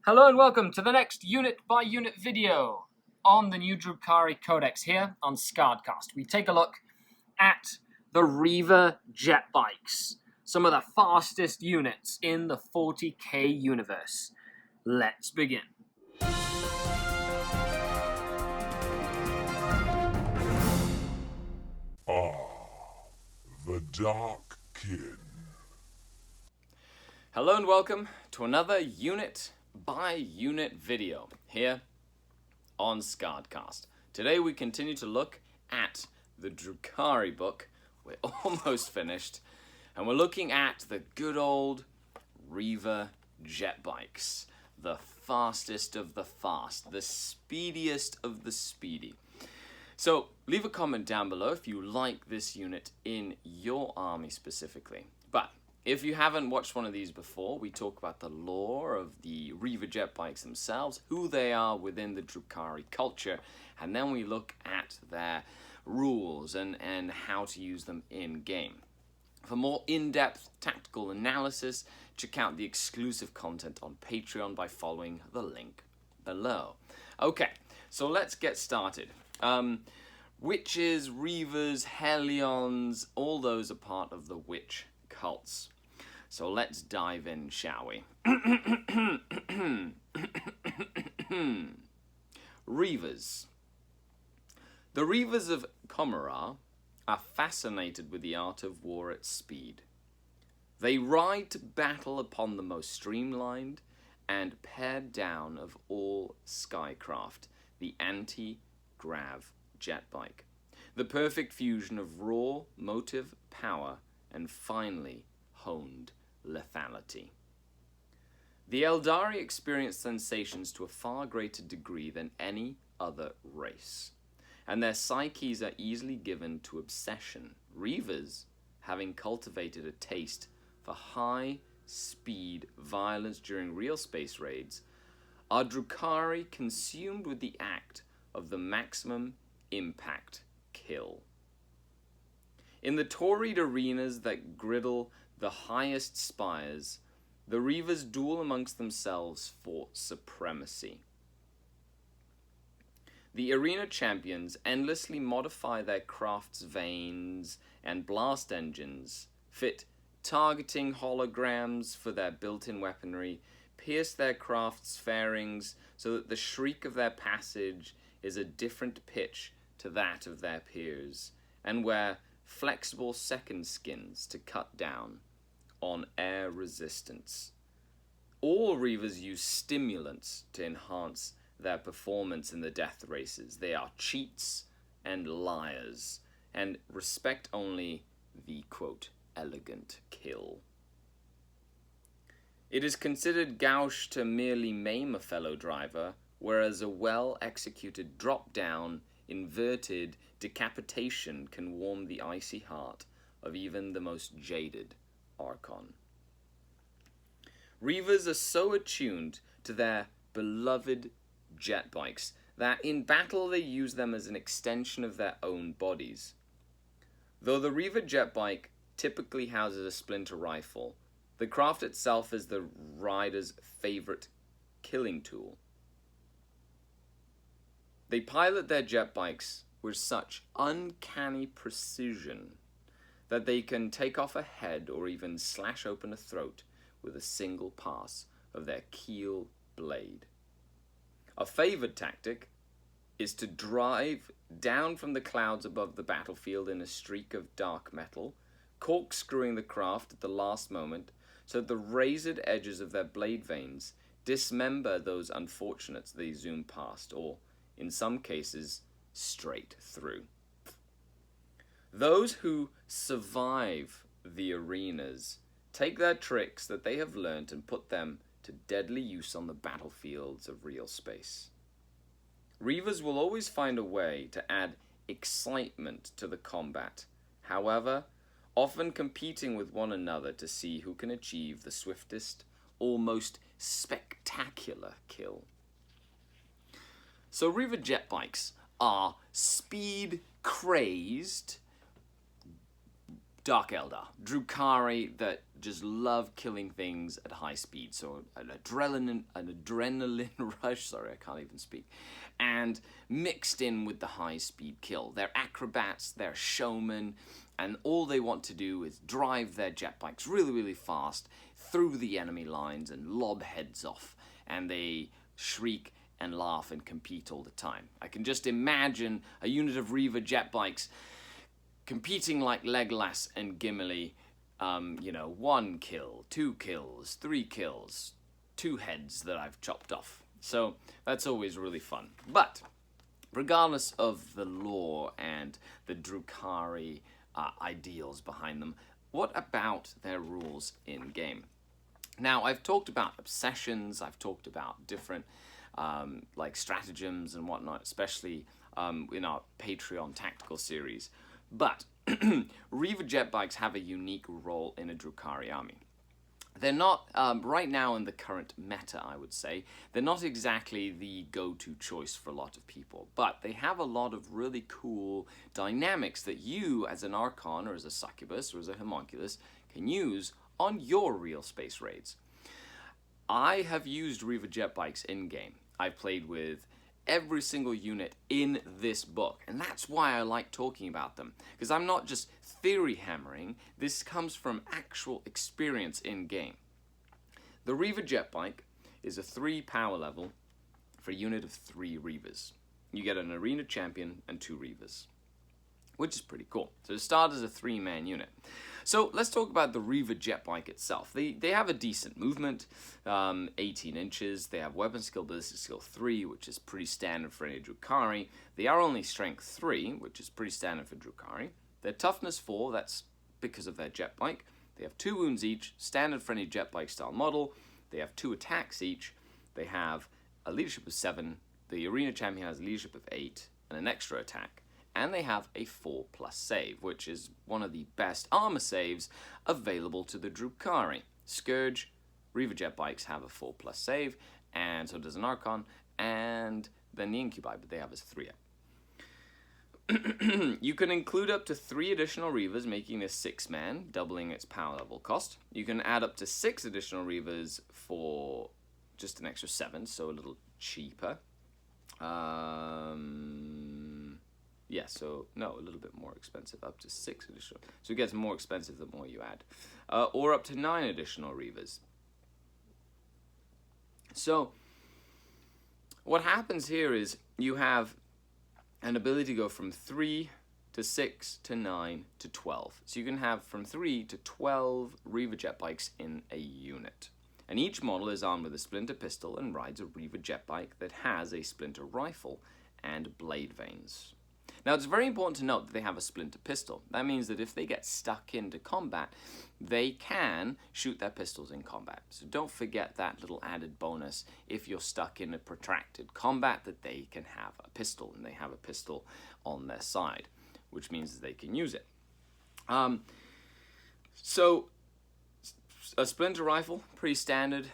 Hello and welcome to the next unit-by-unit video on the new Drukhari Codex here on SkaredCast. We take a look at the Reaver Jetbikes, some of the fastest units in the 40k universe. Let's begin. The Dark Kin. Hello and welcome to another unit-by-unit video here on SkaredCast. Today we continue to look at the Drukhari book. We're almost finished, and we're looking at the good old Reaver Jetbikes, the fastest of the fast, the speediest of the speedy. So leave a comment down below if you like this unit in your army specifically. But if you haven't watched one of these before, we talk about the lore of the Reaver Jetbikes themselves, who they are within the Drukhari culture, and then we look at their rules and how to use them in-game. For more in-depth tactical analysis, check out the exclusive content on Patreon by following the link below. Okay, so let's get started. Witches, Reavers, Hellions, all those are part of the witch cults. So let's dive in, shall we? Reavers. The Reavers of Comora are fascinated with the art of war at speed. They ride to battle upon the most streamlined and pared down of all skycraft, the anti-grav jetbike. The perfect fusion of raw motive power and finely honed lethality. The Eldari experience sensations to a far greater degree than any other race, and their psyches are easily given to obsession. Reavers, having cultivated a taste for high-speed violence during real space raids, are Drukhari consumed with the act of the maximum impact kill. In the torried arenas that griddle the highest spires, the Reavers duel amongst themselves for supremacy. The arena champions endlessly modify their craft's vanes and blast engines, fit targeting holograms for their built-in weaponry, pierce their craft's fairings so that the shriek of their passage is a different pitch to that of their peers, and wear flexible second skins to cut down on air resistance. All Reavers use stimulants to enhance their performance in the death races. They are cheats and liars, and respect only the, quote, elegant kill. It is considered gauche to merely maim a fellow driver, whereas a well-executed drop-down, inverted decapitation can warm the icy heart of even the most jaded Archon. Reavers are so attuned to their beloved jetbikes that in battle they use them as an extension of their own bodies. Though the Reaver jetbike typically houses a splinter rifle, the craft itself is the rider's favorite killing tool. They pilot their jetbikes with such uncanny precision that they can take off a head or even slash open a throat with a single pass of their keel blade. A favored tactic is to drive down from the clouds above the battlefield in a streak of dark metal, corkscrewing the craft at the last moment so that the razored edges of their blade vanes dismember those unfortunates they zoom past, or in some cases, straight through. Those who survive the arenas take their tricks that they have learnt and put them to deadly use on the battlefields of real space. Reavers will always find a way to add excitement to the combat, however, often competing with one another to see who can achieve the swiftest, almost spectacular kill. So Reaver jetbikes are speed-crazed, Dark Eldar, Drukhari that just love killing things at high speed. So an adrenaline rush, sorry, I can't even speak. And mixed in with the high speed kill. They're acrobats, they're showmen, and all they want to do is drive their jetbikes really, really fast through the enemy lines and lob heads off. And they shriek and laugh and compete all the time. I can just imagine a unit of Reaver Jetbikes competing like Legolas and Gimli, 1 kill, 2 kills, 3 kills, 2 heads that I've chopped off. So that's always really fun. But regardless of the lore and the Drukhari ideals behind them, what about their rules in game? Now, I've talked about obsessions, I've talked about different like stratagems and whatnot, especially in our Patreon tactical series. But Reaver Jetbikes have a unique role in a Drukhari army. They're not, right now in the current meta, I would say, they're not exactly the go-to choice for a lot of people, but they have a lot of really cool dynamics that you, as an Archon, or as a Succubus, or as a Homunculus, can use on your real space raids. I have used Reaver Jetbikes in-game. I've played with every single unit in this book, and that's why I like talking about them, because I'm not just theory hammering. This comes from actual experience in game. The Reaver Jetbike is a 3 power level for a unit of 3 Reavers. You get an arena champion and 2 Reavers, which is pretty cool. So to start as a 3-man unit. So let's talk about the Reaver Jetbike itself. They have a decent movement, 18 inches. They have weapon skill, ballistic skill 3, which is pretty standard for any Drukhari. They are only strength 3, which is pretty standard for Drukhari. Their toughness 4, that's because of their jetbike. They have 2 wounds each, standard for any jetbike style model. They have 2 attacks each. They have a leadership of 7. The arena champion has a leadership of 8 and an extra attack. And they have a 4+ save, which is one of the best armor saves available to the Drukhari. Scourge, Reaver Jetbikes have a 4+ save, and so does an Archon, and then the Incubi, but they have a 3-up. You can include up to 3 additional Reavers, making this 6-man, doubling its power level cost. You can add up to 6 additional Reavers for just an extra 7, so a little cheaper. A little bit more expensive, up to 6 additional. So it gets more expensive the more you add. Or up to 9 additional Reavers. So what happens here is you have an ability to go from 3 to 6 to 9 to 12. So you can have from 3 to 12 Reaver Jetbikes in a unit. And each model is armed with a splinter pistol and rides a Reaver Jetbike that has a splinter rifle and blade vanes. Now, it's very important to note that they have a splinter pistol. That means that if they get stuck into combat, they can shoot their pistols in combat. So don't forget that little added bonus if you're stuck in a protracted combat, that they can have a pistol, and they have a pistol on their side, which means that they can use it. So a splinter rifle, pretty standard,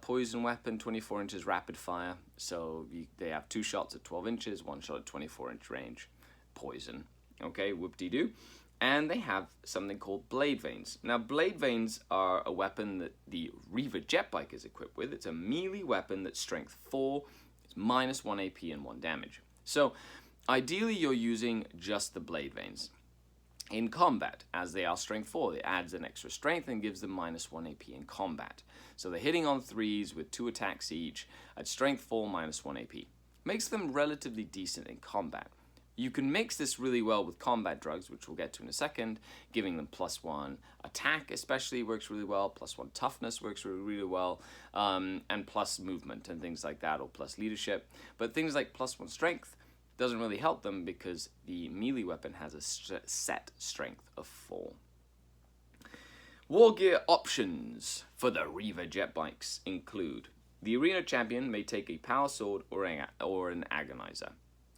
poison weapon, 24 inches rapid fire. So they have 2 shots at 12 inches, 1 shot at 24-inch range. Poison, okay, whoop-de-doo. And they have something called blade vanes. Now, blade vanes are a weapon that the Reaver Jetbike is equipped with. It's a melee weapon that's strength 4, it's -1 AP and 1 damage. So ideally you're using just the blade vanes. In combat, as they are strength 4, it adds an extra strength and gives them -1 AP in combat. So they're hitting on 3s with 2 attacks each at strength 4, -1 AP. Makes them relatively decent in combat. You can mix this really well with combat drugs, which we'll get to in a second, giving them +1 attack especially works really well, +1 toughness works really well, and plus movement and things like that, or plus leadership. But things like +1 strength doesn't really help them because the melee weapon has a set strength of 4. Wargear options for the Reaver Jetbikes include: the arena champion may take a power sword or an agonizer.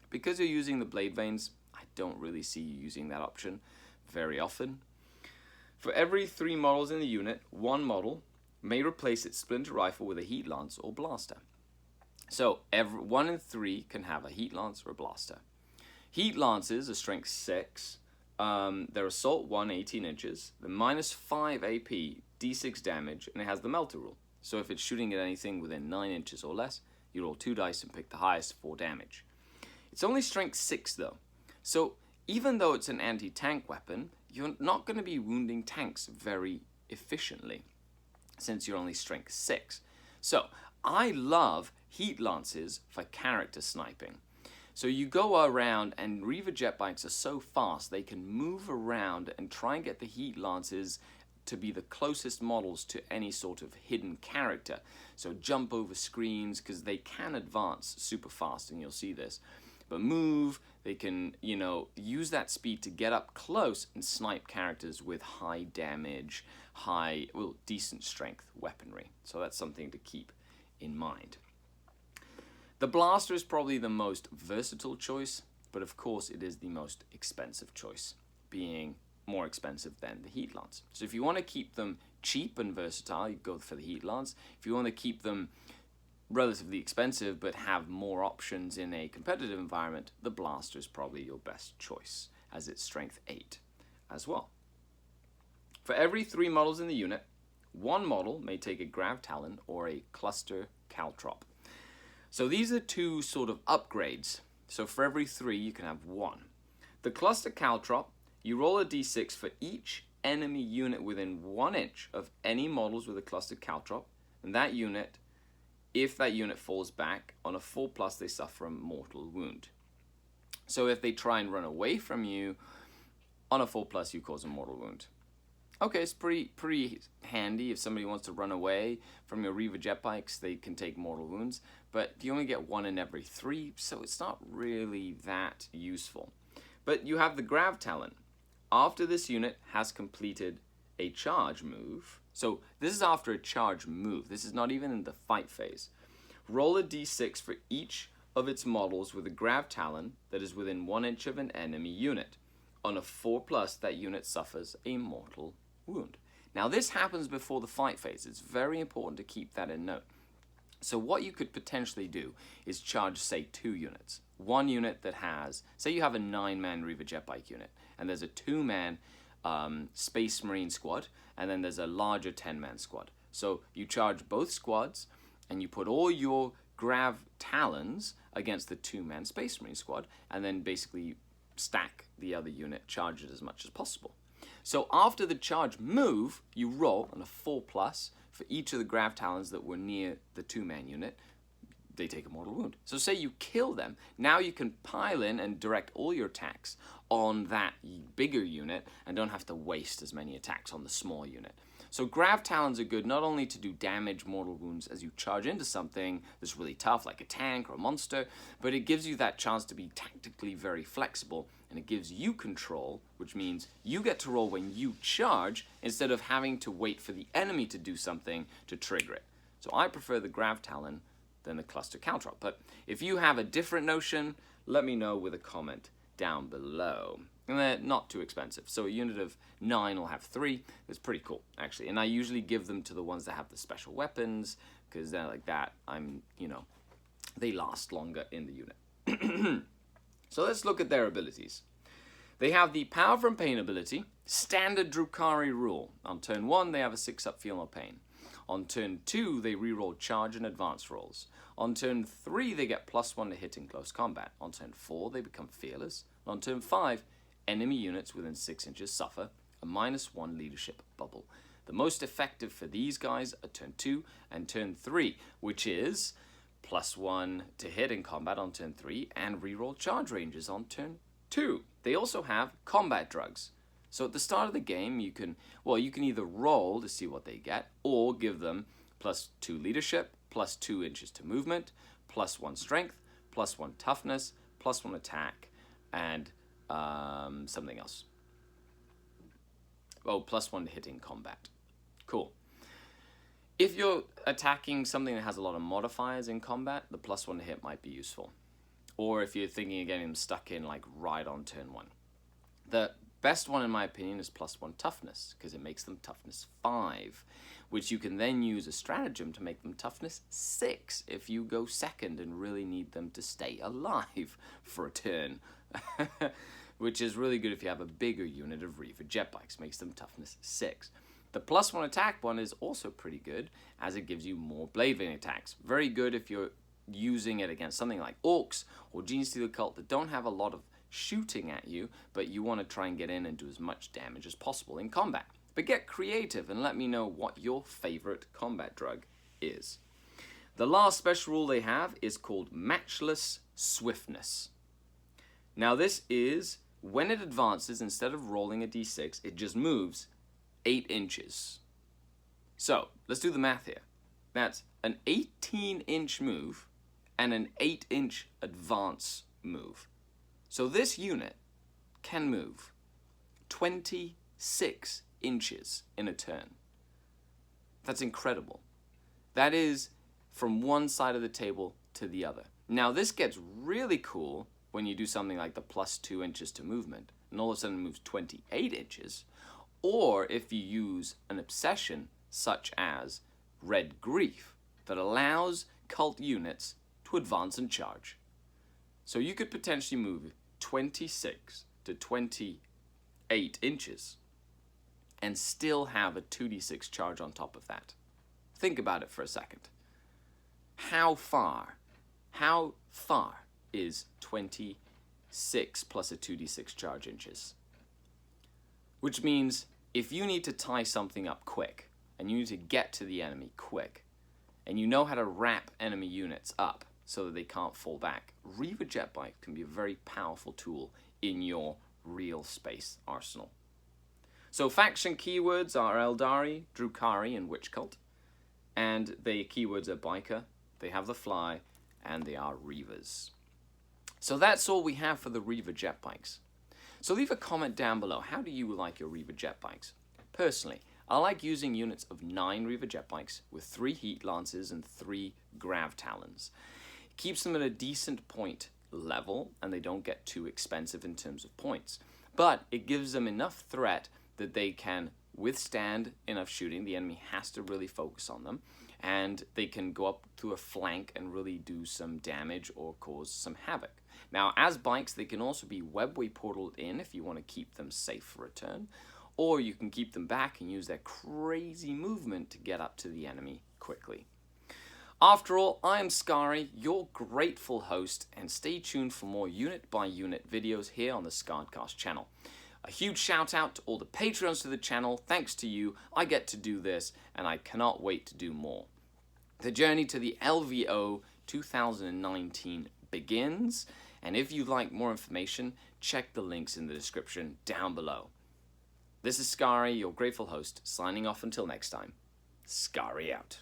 Because you're using the blade vanes, I don't really see you using that option very often. For every 3 models in the unit, 1 model may replace its splinter rifle with a heat lance or blaster. So 1 in 3 can have a heat lance or a blaster. Heat lances are strength 6, Their assault 1, 18 inches, the -5 AP, d6 damage, and it has the melter rule. So if it's shooting at anything within 9 inches or less, you roll 2 dice and pick the highest for damage. It's only strength 6 though. So even though it's an anti-tank weapon, you're not going to be wounding tanks very efficiently since you're only strength 6. So I love heat lances for character sniping. So you go around, and Reaver Jetbikes are so fast they can move around and try and get the heat lances to be the closest models to any sort of hidden character. So jump over screens, because they can advance super fast, and you'll see this. But move, they can, use that speed to get up close and snipe characters with high damage, decent strength weaponry. So that's something to keep in mind. The blaster is probably the most versatile choice, but of course it is the most expensive choice, being more expensive than the heat lance. So if you want to keep them cheap and versatile, you go for the heat lance. If you want to keep them relatively expensive but have more options in a competitive environment, the blaster is probably your best choice, as it's strength 8 as well. For every 3 models in the unit, 1 model may take a Grav Talon or a Cluster Caltrop. So these are 2 sort of upgrades. So for every 3, you can have 1. The Cluster Caltrop, you roll a d6 for each enemy unit within 1 inch of any models with a Cluster Caltrop, and that unit, if that unit falls back on a 4+, they suffer a mortal wound. So if they try and run away from you, on a 4+, you cause a mortal wound. Okay, it's pretty handy. If somebody wants to run away from your Reaver Jetbikes, they can take mortal wounds, but you only get 1 in every 3, so it's not really that useful. But you have the Grav Talon. After this unit has completed a charge move, so this is after a charge move, this is not even in the fight phase, roll a d6 for each of its models with a Grav Talon that is within 1 inch of an enemy unit. On a 4+, that unit suffers a mortal wound. Now this happens before the fight phase. It's very important to keep that in note. So what you could potentially do is charge, say, 2 units. 1 unit that has, say you have a 9-man Reaver Jetbike unit, and there's a 2-man Space Marine squad, and then there's a larger 10-man squad. So you charge both squads, and you put all your Grav Talons against the 2-man Space Marine squad, and then basically stack the other unit, charge it as much as possible. So after the charge move, you roll on a 4+ for each of the Grav Talons that were near the 2-man unit. They take a mortal wound. So say you kill them, now you can pile in and direct all your attacks on that bigger unit and don't have to waste as many attacks on the small unit. So Grav Talons are good not only to do damage, mortal wounds, as you charge into something that's really tough, like a tank or a monster, but it gives you that chance to be tactically very flexible, and it gives you control, which means you get to roll when you charge instead of having to wait for the enemy to do something to trigger it. So I prefer the Grav Talon than the Cluster Caltrop. But if you have a different notion, let me know with a comment down below. And they're not too expensive. So a unit of 9 will have 3. It's pretty cool, actually. And I usually give them to the ones that have the special weapons, because they're like that. They last longer in the unit. So let's look at their abilities. They have the Power from Pain ability, standard Drukhari rule. On turn 1, they have a 6-up Feel No Pain. On turn 2, they reroll charge and advance rolls. On turn 3, they get +1 to hit in close combat. On turn 4, they become fearless. On turn 5, enemy units within 6 inches suffer a -1 leadership bubble. The most effective for these guys are turn 2 and turn 3, which is +1 to hit in combat on turn 3 and reroll charge ranges on turn 2. They also have combat drugs. So at the start of the game, you can either roll to see what they get, or give them +2 leadership, +2 inches to movement, +1 strength, +1 toughness, +1 attack, and something else. Oh, +1 to hit in combat. Cool. If you're attacking something that has a lot of modifiers in combat, the +1 to hit might be useful. Or if you're thinking of getting them stuck in like right on turn 1. The best one, in my opinion, is +1 toughness, because it makes them toughness 5, which you can then use a stratagem to make them toughness 6 if you go second and really need them to stay alive for a turn. which is really good if you have a bigger unit of Reaver Jetbikes, makes them toughness 6. The +1 attack one is also pretty good, as it gives you more blade vein attacks. Very good if you're using it against something like Orcs or Genestealer Cult that don't have a lot of shooting at you, but you want to try and get in and do as much damage as possible in combat. But get creative and let me know what your favorite combat drug is. The last special rule they have is called Matchless Swiftness. Now this is when it advances, instead of rolling a d6, it just moves 8 inches. So let's do the math here. That's an 18-inch move and an 8-inch advance move. So this unit can move 26 inches in a turn. That's incredible. That is from one side of the table to the other. Now this gets really cool when you do something like the +2 inches to movement, and all of a sudden it moves 28 inches, or if you use an obsession such as Red Grief that allows cult units to advance and charge. So you could potentially move 26 to 28 inches and still have a 2d6 charge on top of that. Think about it for a second. How far is 26 plus a 2d6 charge inches? Which means if you need to tie something up quick, and you need to get to the enemy quick, and you know how to wrap enemy units up so that they can't fall back, Reaver Jetbike can be a very powerful tool in your real space arsenal. So faction keywords are Eldari, Drukhari, and Witch Cult. And the keywords are Biker, they have the Fly, and they are Reavers. So that's all we have for the Reaver Jetbikes. So leave a comment down below. How do you like your Reaver Jetbikes? Personally, I like using units of 9 Reaver Jetbikes with 3 Heat Lances and 3 Grav Talons. It keeps them at a decent point level, and they don't get too expensive in terms of points. But it gives them enough threat that they can withstand enough shooting. The enemy has to really focus on them, and they can go up to a flank and really do some damage or cause some havoc. Now, as bikes, they can also be webway portaled in if you want to keep them safe for a turn, or you can keep them back and use their crazy movement to get up to the enemy quickly. After all, I am Skari, your grateful host, and stay tuned for more unit-by-unit videos here on the SkaredCast channel. A huge shout out to all the Patreons to the channel. Thanks to you, I get to do this, and I cannot wait to do more. The journey to the LVO 2019 begins, and if you'd like more information, check the links in the description down below. This is Skari, your grateful host, signing off until next time. Skari out.